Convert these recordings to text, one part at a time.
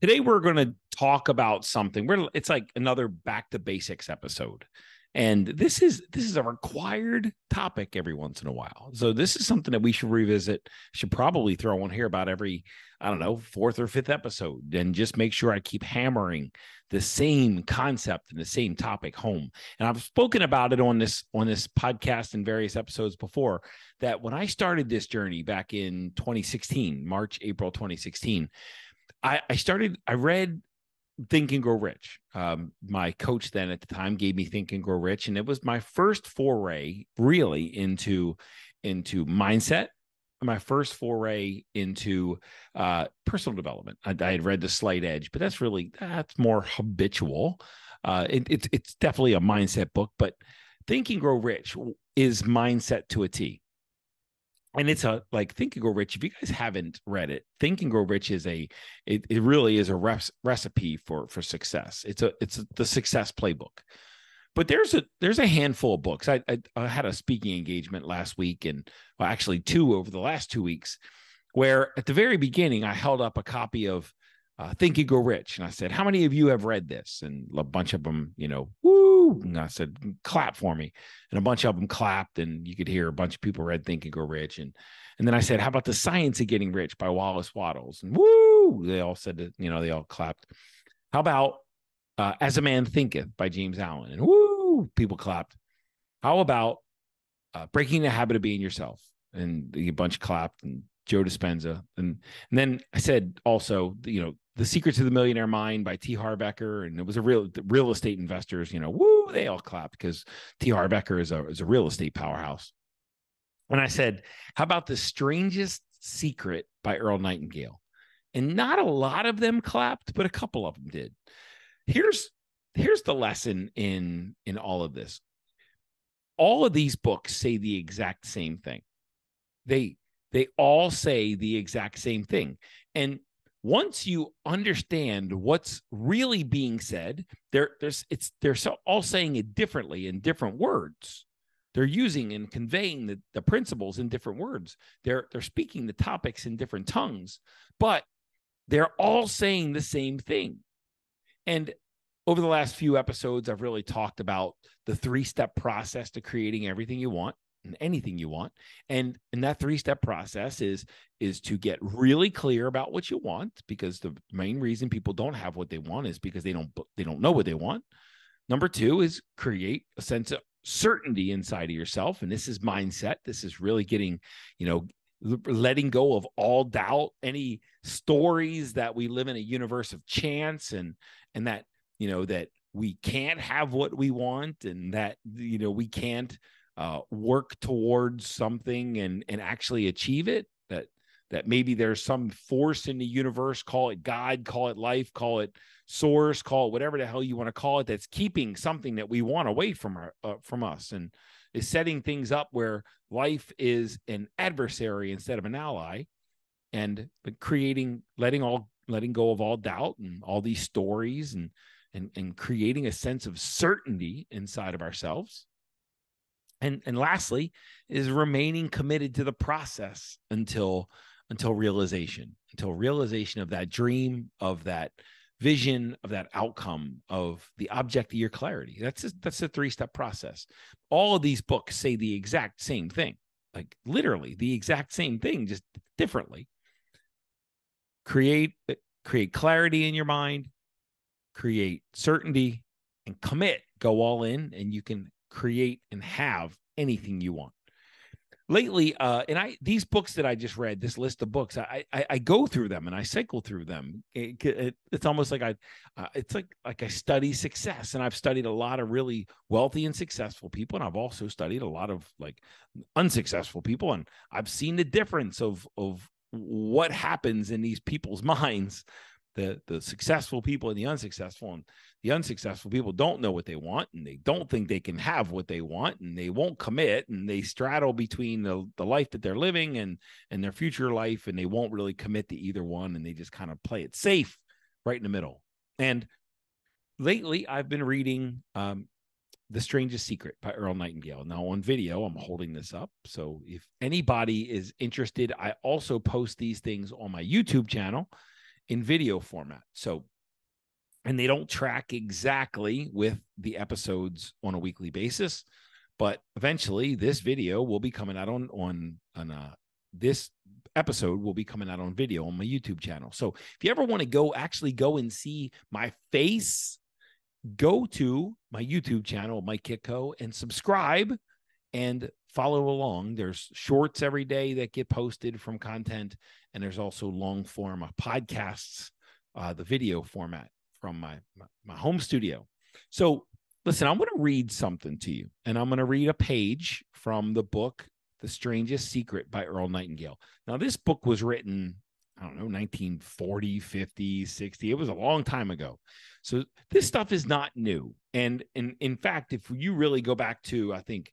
Today we're going to talk about something. It's like another back to basics episode. And this is a required topic every once in a while. So this is something that we should revisit. Should probably throw one here about every, I don't know, fourth or fifth episode, and just make sure I keep hammering the same concept and the same topic home. And I've spoken about it on this podcast and various episodes before, that when I started this journey back in 2016, March, April 2016, I read Think and Grow Rich. My coach then at the time gave me Think and Grow Rich, and it was my first foray really into mindset. My first foray into personal development. I had read The Slight Edge, but that's more habitual. It's definitely a mindset book, but Think and Grow Rich is mindset to a T. And it's a like Think and Grow Rich. If you guys haven't read it, Think and Grow Rich is it really is a recipe for success. It's the success playbook. But there's a handful of books. I had a speaking engagement last week, and well, actually two over the last 2 weeks, where at the very beginning I held up a copy of Think and Grow Rich, and I said, "How many of you have read this?" And a bunch of them, woo! And I said, "Clap for me," and a bunch of them clapped, and you could hear a bunch of people read Think and Grow Rich, and then I said, "How about The Science of Getting Rich by Wallace Wattles?" And woo! They all said that, they all clapped. How about As a Man Thinketh by James Allen? And woo! People clapped. How about Breaking the Habit of Being Yourself? And a bunch clapped, and Joe Dispenza. And then I said also, The Secrets of the Millionaire Mind by T. Harv Eker. And it was real estate investors, woo, they all clapped because T. Harv Eker is a real estate powerhouse. And I said, how about The Strangest Secret by Earl Nightingale? And not a lot of them clapped, but a couple of them did. Here's the lesson in all of this. All of these books say the exact same thing. They all say the exact same thing. And once you understand what's really being said, they're all saying it differently in different words. They're using and conveying the principles in different words. They're speaking the topics in different tongues, but they're all saying the same thing. And over the last few episodes, I've really talked about the 3-step process to creating everything you want and anything you want. And that 3-step process is to get really clear about what you want, because the main reason people don't have what they want is because they don't know what they want. Number 2 is create a sense of certainty inside of yourself. And this is mindset. This is really getting, letting go of all doubt, any stories that we live in a universe of chance, and that, that we can't have what we want, and that, we can't work towards something and actually achieve it, that maybe there's some force in the universe, call it God, call it life, call it source, call it whatever the hell you want to call it, that's keeping something that we want away from us, and is setting things up where life is an adversary instead of an ally, and letting go of all doubt and all these stories, and creating a sense of certainty inside of ourselves. And lastly is remaining committed to the process until realization of that dream, of that vision, of that outcome, of the object of your clarity. That's a 3-step process. All of these books say the exact same thing, like literally the exact same thing, just differently. Create clarity in your mind, create certainty, and commit, go all in, and you can create and have anything you want. Lately, these books that I just read, this list of books, I go through them and I cycle through them. It's almost like it's like I study success, and I've studied a lot of really wealthy and successful people, and I've also studied a lot of like unsuccessful people, and I've seen the difference of what happens in these people's minds. The successful people and the unsuccessful people don't know what they want, and they don't think they can have what they want, and they won't commit, and they straddle between the life that they're living and their future life, and they won't really commit to either one, and they just kind of play it safe right in the middle. And lately I've been reading The Strangest Secret by Earl Nightingale. Now on video, I'm holding this up, so if anybody is interested, I also post these things on my YouTube channel. in video format. So, and they don't track exactly with the episodes on a weekly basis, but eventually this video will be coming out on this episode will be coming out on video on my YouTube channel. So if you ever want to actually go and see my face, go to my YouTube channel, Mike Kitco, and subscribe and follow along. There's shorts every day that get posted from content, and there's also long form podcasts, the video format from my home studio. So listen, I'm going to read something to you, and I'm going to read a page from the book, The Strangest Secret by Earl Nightingale. Now, this book was written, I don't know, 1940, 50, 60. It was a long time ago. So this stuff is not new. And in fact, if you really go back to, I think,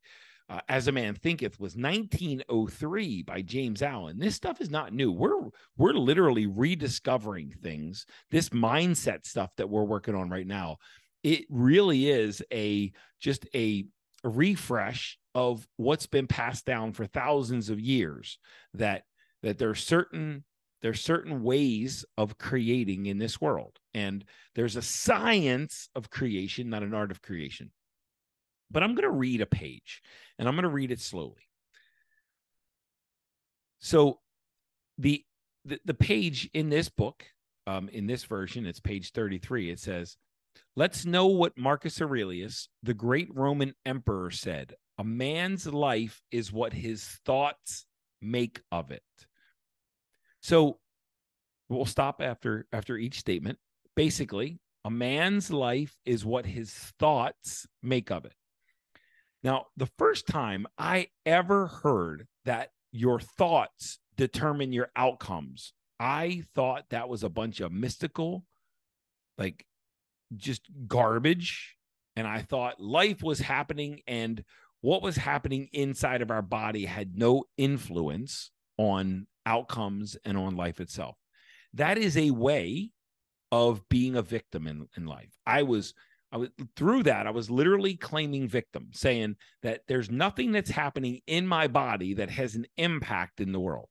As a Man Thinketh was 1903 by James Allen. This stuff is not new. We're literally rediscovering things. This mindset stuff that we're working on right now, it really is just a refresh of what's been passed down for thousands of years, that there's certain ways of creating in this world. And there's a science of creation, not an art of creation. But I'm going to read a page, and I'm going to read it slowly. So the page in this book, in this version, it's page 33. It says, "Let's know what Marcus Aurelius, the great Roman emperor, said. A man's life is what his thoughts make of it." So we'll stop after each statement. Basically, a man's life is what his thoughts make of it. Now, the first time I ever heard that your thoughts determine your outcomes, I thought that was a bunch of mystical, like just garbage. And I thought life was happening, and what was happening inside of our body had no influence on outcomes and on life itself. That is a way of being a victim in life. I was through that, I was literally claiming victim, saying that there's nothing that's happening in my body that has an impact in the world.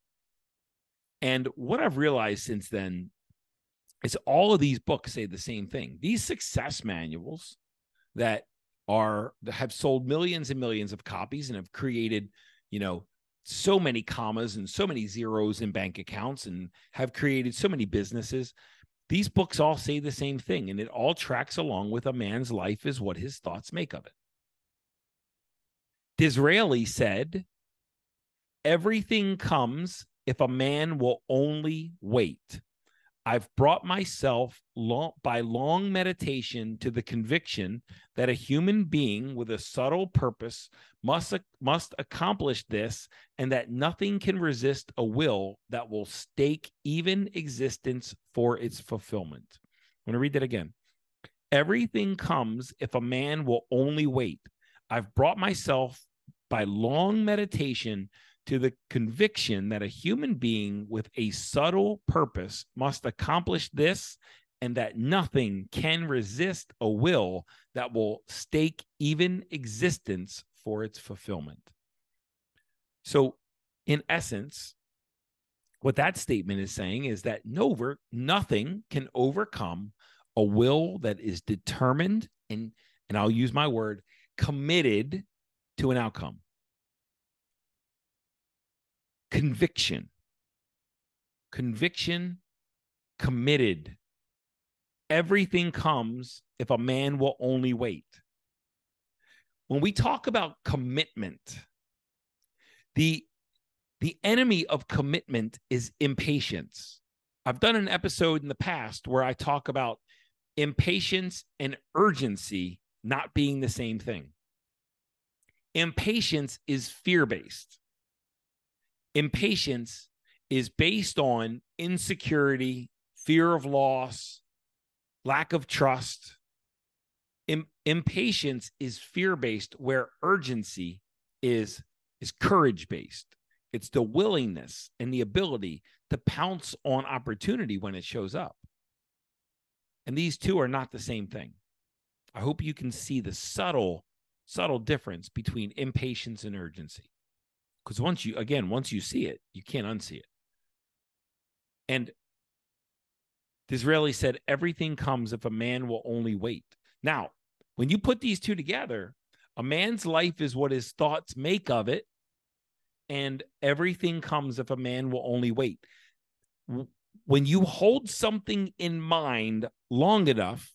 And what I've realized since then is all of these books say the same thing. These success manuals that have sold millions and millions of copies and have created, so many commas and so many zeros in bank accounts and have created so many businesses. These books all say the same thing, and it all tracks along with a man's life is what his thoughts make of it. Disraeli said, "Everything comes if a man will only wait. I've brought myself by long meditation to the conviction that a human being with a subtle purpose must accomplish this, and that nothing can resist a will that will stake even existence for its fulfillment." I'm going to read that again. Everything comes if a man will only wait. I've brought myself by long meditation to the conviction that a human being with a subtle purpose must accomplish this, and that nothing can resist a will that will stake even existence for its fulfillment. So, in essence, what that statement is saying is that nothing can overcome a will that is determined and I'll use my word, committed to an outcome. Conviction, committed. Everything comes if a man will only wait. When we talk about commitment, the enemy of commitment is impatience. I've done an episode in the past where I talk about impatience and urgency not being the same thing. Impatience is fear-based. Impatience is based on insecurity, fear of loss, lack of trust. Impatience is fear-based, where urgency is courage-based. It's the willingness and the ability to pounce on opportunity when it shows up. And these two are not the same thing. I hope you can see the subtle difference between impatience and urgency. Because once you see it, you can't unsee it. And Disraeli said, everything comes if a man will only wait. Now, when you put these two together, a man's life is what his thoughts make of it, and everything comes if a man will only wait. When you hold something in mind long enough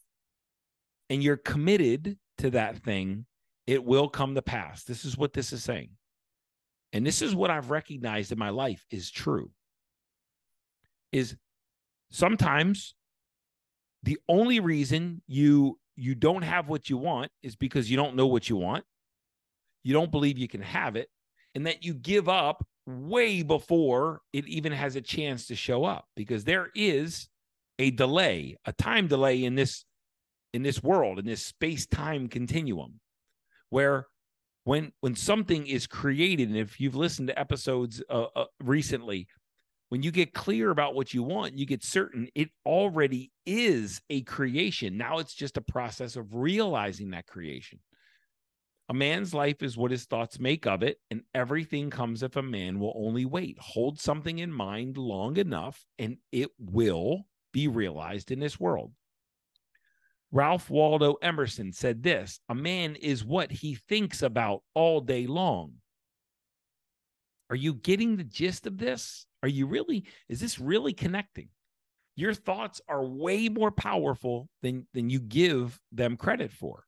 and you're committed to that thing, it will come to pass. This is what this is saying. And this is what I've recognized in my life is true. Is sometimes the only reason you don't have what you want is because you don't know what you want. You don't believe you can have it, and that you give up way before it even has a chance to show up, because there is a delay, a time delay in this world, in this space-time continuum, where when something is created, and if you've listened to episodes recently, when you get clear about what you want, you get certain it already is a creation. Now it's just a process of realizing that creation. A man's life is what his thoughts make of it, and everything comes if a man will only wait. Hold something in mind long enough, and it will be realized in this world. Ralph Waldo Emerson said this: a man is what he thinks about all day long. Are you getting the gist of this? Is this really connecting? Your thoughts are way more powerful than you give them credit for.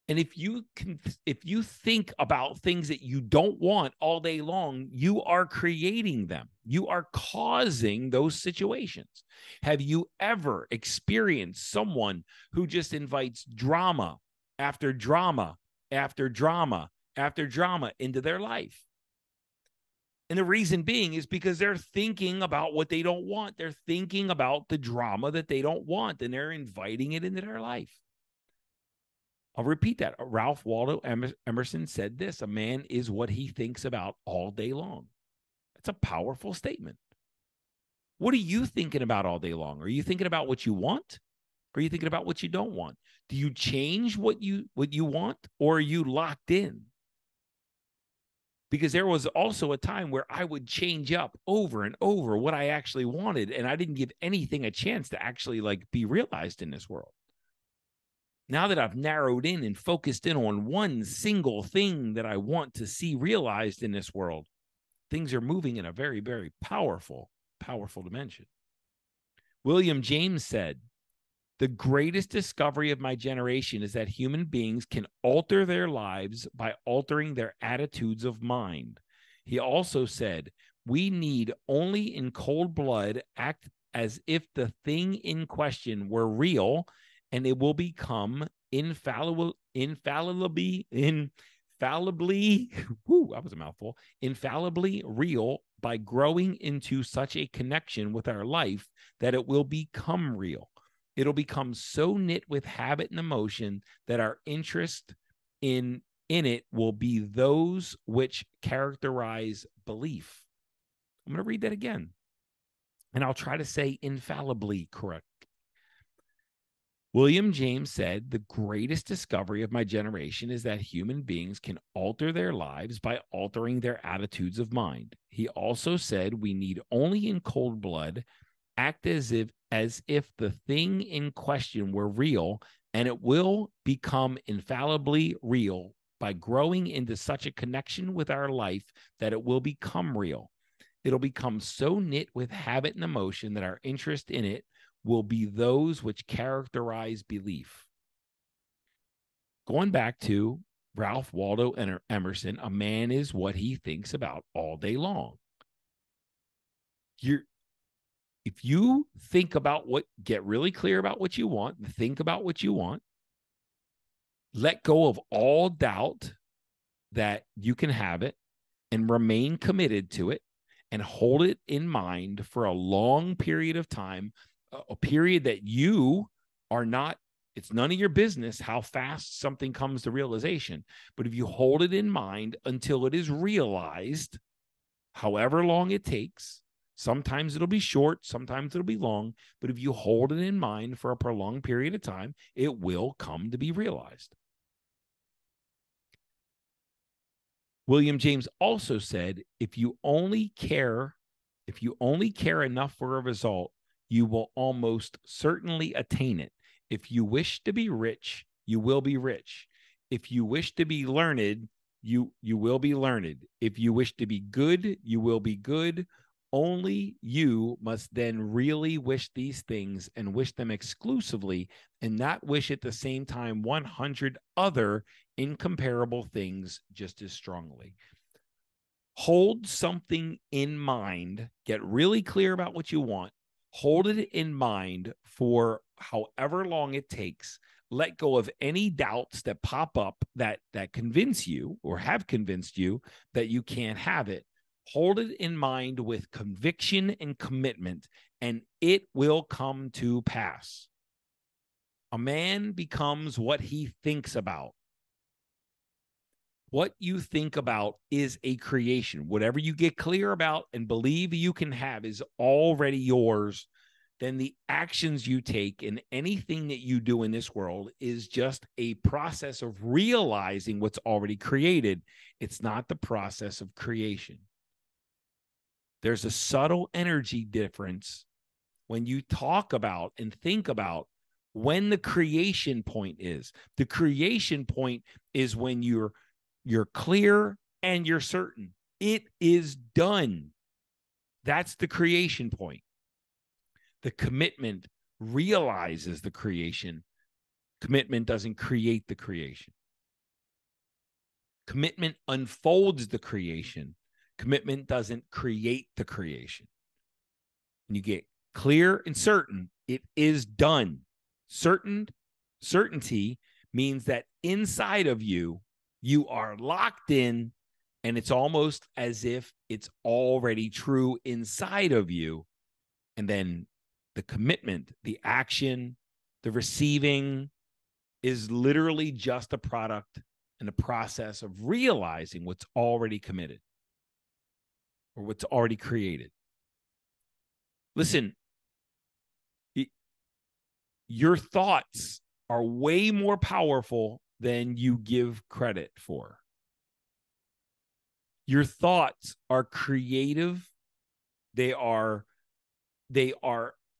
And if you think about things that you don't want all day long, you are creating them. You are causing those situations. Have you ever experienced someone who just invites drama after drama after drama after drama into their life? And the reason being is because they're thinking about what they don't want. They're thinking about the drama that they don't want, and they're inviting it into their life. I'll repeat that. Ralph Waldo Emerson said this: a man is what he thinks about all day long. That's a powerful statement. What are you thinking about all day long? Are you thinking about what you want? Or are you thinking about what you don't want? Do you change what you want, or are you locked in? Because there was also a time where I would change up over and over what I actually wanted, and I didn't give anything a chance to actually be realized in this world. Now that I've narrowed in and focused in on one single thing that I want to see realized in this world, things are moving in a very, very powerful, powerful dimension. William James said, the greatest discovery of my generation is that human beings can alter their lives by altering their attitudes of mind. He also said, we need only in cold blood act as if the thing in question were real, and it will become infallibly, whoo, that was a mouthful, infallibly real by growing into such a connection with our life that it will become real. It'll become so knit with habit and emotion that our interest in it will be those which characterize belief. I'm going to read that again, and I'll try to say infallibly correct. William James said, the greatest discovery of my generation is that human beings can alter their lives by altering their attitudes of mind. He also said, we need only in cold blood act as if the thing in question were real, and it will become infallibly real by growing into such a connection with our life that it will become real. It'll become so knit with habit and emotion that our interest in it will be those which characterize belief. Going back to Ralph Waldo Emerson, a man is what he thinks about all day long. If you think about get really clear about what you want, think about what you want, let go of all doubt that you can have it, and remain committed to it, and hold it in mind for a long period of time, a period that you are not, it's none of your business how fast something comes to realization. But if you hold it in mind until it is realized, however long it takes, sometimes it'll be short, sometimes it'll be long, but if you hold it in mind for a prolonged period of time, it will come to be realized. William James also said, if you only care enough for a result, you will almost certainly attain it. If you wish to be rich, you will be rich. If you wish to be learned, you will be learned. If you wish to be good, you will be good. Only you must then really wish these things and wish them exclusively, and not wish at the same time 100 other incomparable things just as strongly. Hold something in mind, get really clear about what you want, hold it in mind for however long it takes. Let go of any doubts that pop up that convince you or have convinced you that you can't have it. Hold it in mind with conviction and commitment, and it will come to pass. A man becomes what he thinks about. What you think about is a creation. Whatever you get clear about and believe you can have is already yours. Then the actions you take and anything that you do in this world is just a process of realizing what's already created. It's not the process of creation. There's a subtle energy difference when you talk about and think about when the creation point is. The creation point is when you're clear and you're certain. It is done. That's the creation point. The commitment realizes the creation. Commitment doesn't create the creation. Commitment unfolds the creation. Commitment doesn't create the creation. When you get clear and certain, it is done. Certainty means that inside of you, you are locked in, and it's almost as if it's already true inside of you. And then the commitment, the action, the receiving is literally just a product and a process of realizing what's already committed or what's already created. Listen, your thoughts are way more powerful than you give credit for. Your thoughts are creative. They are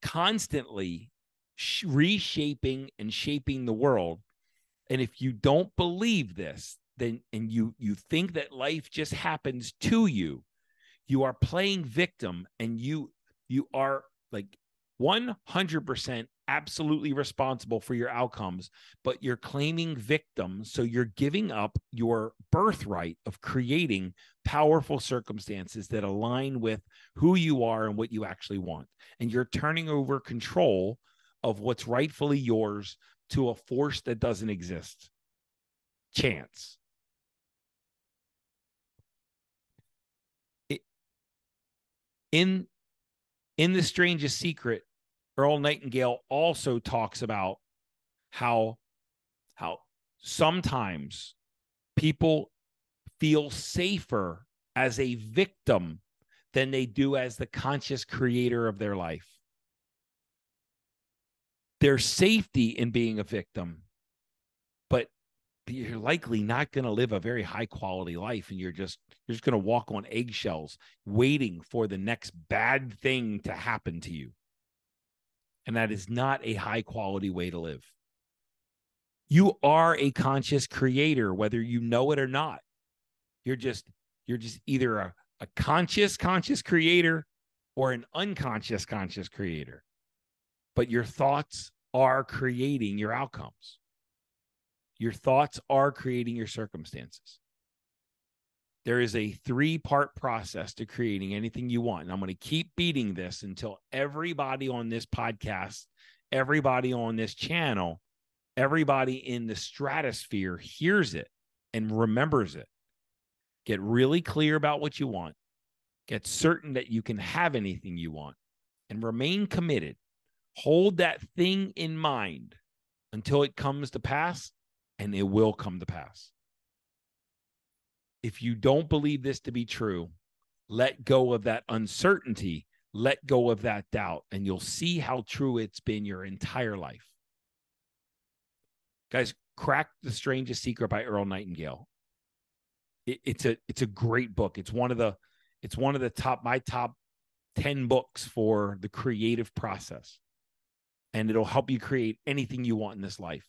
constantly reshaping and shaping the world. And if you don't believe this, then and you think that life just happens to you, you are playing victim, and you are like 100% absolutely responsible for your outcomes, but you're claiming victim. So you're giving up your birthright of creating powerful circumstances that align with who you are and what you actually want. And you're turning over control of what's rightfully yours to a force that doesn't exist. Chance. In The Strangest Secret, Earl Nightingale also talks about how sometimes people feel safer as a victim than they do as the conscious creator of their life. There's safety in being a victim, but you're likely not going to live a very high quality life, and you're just going to walk on eggshells waiting for the next bad thing to happen to you. And that is not a high quality way to live. You are a conscious creator, whether you know it or not. You're just either a conscious creator or an unconscious conscious creator. But your thoughts are creating your outcomes. Your thoughts are creating your circumstances. There is a 3-part process to creating anything you want. And I'm going to keep beating this until everybody on this podcast, everybody on this channel, everybody in the stratosphere hears it and remembers it. Get really clear about what you want. Get certain that you can have anything you want, and remain committed. Hold that thing in mind until it comes to pass, and it will come to pass. If you don't believe this to be true, let go of that uncertainty, let go of that doubt, and you'll see how true it's been your entire life. Guys, crack The Strangest Secret by Earl Nightingale. It's a great book. It's one of the top 10 books for the creative process. And it'll help you create anything you want in this life.